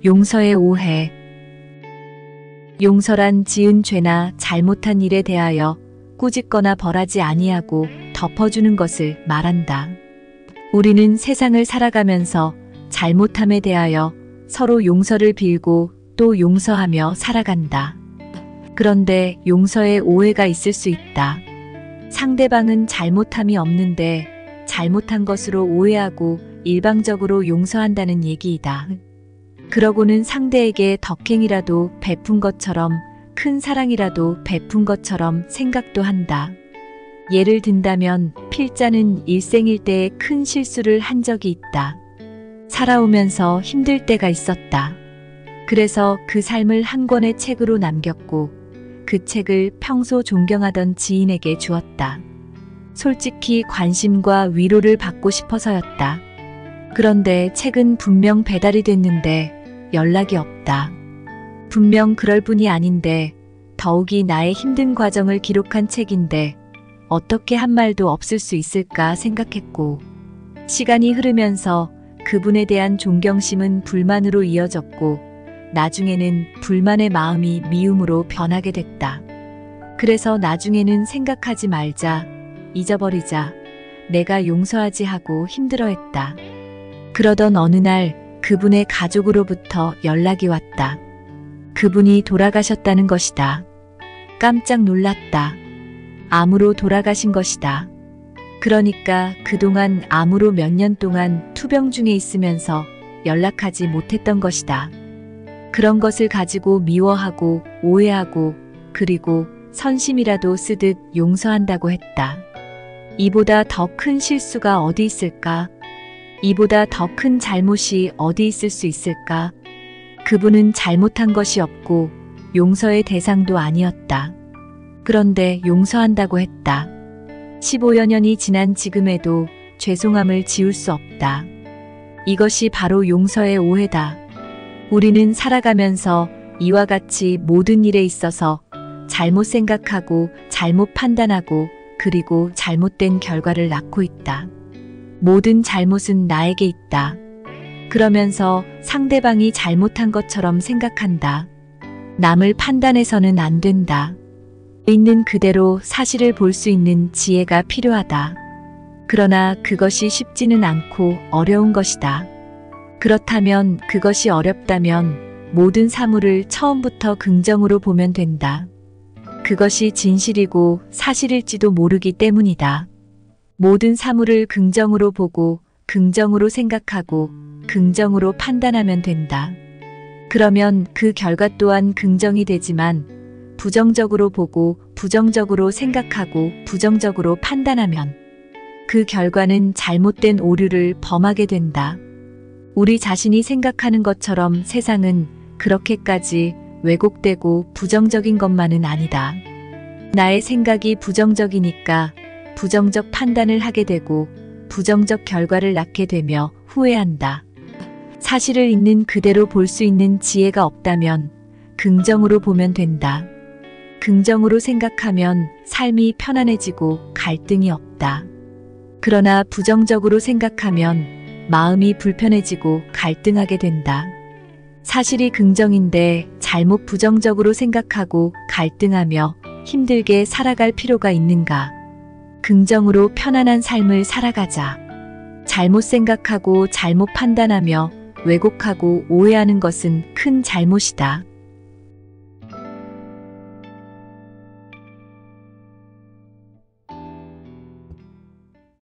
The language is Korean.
용서의 오해. 용서란 지은 죄나 잘못한 일에 대하여 꾸짖거나 벌하지 아니하고 덮어주는 것을 말한다. 우리는 세상을 살아가면서 잘못함에 대하여 서로 용서를 빌고 또 용서하며 살아간다. 그런데 용서에 오해가 있을 수 있다. 상대방은 잘못함이 없는데 잘못한 것으로 오해하고 일방적으로 용서한다는 얘기이다. 그러고는 상대에게 덕행이라도 베푼 것처럼, 큰 사랑이라도 베푼 것처럼 생각도 한다. 예를 든다면 필자는 일생일대에 큰 실수를 한 적이 있다. 살아오면서 힘들 때가 있었다. 그래서 그 삶을 한 권의 책으로 남겼고 그 책을 평소 존경하던 지인에게 주었다. 솔직히 관심과 위로를 받고 싶어서였다. 그런데 책은 분명 배달이 됐는데 연락이 없다. 분명 그럴 뿐이 아닌데 더욱이 나의 힘든 과정을 기록한 책인데 어떻게 한 말도 없을 수 있을까 생각했고, 시간이 흐르면서 그분에 대한 존경심은 불만으로 이어졌고 나중에는 불만의 마음이 미움으로 변하게 됐다. 그래서 나중에는 생각하지 말자, 잊어버리자, 내가 용서하지 하고 힘들어했다. 그러던 어느 날 그분의 가족으로부터 연락이 왔다. 그분이 돌아가셨다는 것이다. 깜짝 놀랐다. 암으로 돌아가신 것이다. 그러니까 그동안 암으로 몇 년 동안 투병 중에 있으면서 연락하지 못했던 것이다. 그런 것을 가지고 미워하고 오해하고 그리고 선심이라도 쓰듯 용서한다고 했다. 이보다 더 큰 실수가 어디 있을까? 이보다 더 큰 잘못이 어디 있을 수 있을까? 그분은 잘못한 것이 없고 용서의 대상도 아니었다. 그런데 용서한다고 했다. 15여 년이 지난 지금에도 죄송함을 지울 수 없다. 이것이 바로 용서의 오해다. 우리는 살아가면서 이와 같이 모든 일에 있어서 잘못 생각하고 잘못 판단하고 그리고 잘못된 결과를 낳고 있다. 모든 잘못은 나에게 있다. 그러면서 상대방이 잘못한 것처럼 생각한다. 남을 판단해서는 안 된다. 있는 그대로 사실을 볼 수 있는 지혜가 필요하다. 그러나 그것이 쉽지는 않고 어려운 것이다. 그렇다면, 그것이 어렵다면 모든 사물을 처음부터 긍정으로 보면 된다. 그것이 진실이고 사실일지도 모르기 때문이다. 모든 사물을 긍정으로 보고 긍정으로 생각하고 긍정으로 판단하면 된다. 그러면 그 결과 또한 긍정이 되지만 부정적으로 보고 부정적으로 생각하고 부정적으로 판단하면 그 결과는 잘못된 오류를 범하게 된다. 우리 자신이 생각하는 것처럼 세상은 그렇게까지 왜곡되고 부정적인 것만은 아니다. 나의 생각이 부정적이니까 부정적 판단을 하게 되고 부정적 결과를 낳게 되며 후회한다. 사실을 있는 그대로 볼 수 있는 지혜가 없다면 긍정으로 보면 된다. 긍정으로 생각하면 삶이 편안해지고 갈등이 없다. 그러나 부정적으로 생각하면 마음이 불편해지고 갈등하게 된다. 사실이 긍정인데 잘못 부정적으로 생각하고 갈등하며 힘들게 살아갈 필요가 있는가? 긍정으로 편안한 삶을 살아가자. 잘못 생각하고 잘못 판단하며 왜곡하고 오해하는 것은 큰 잘못이다.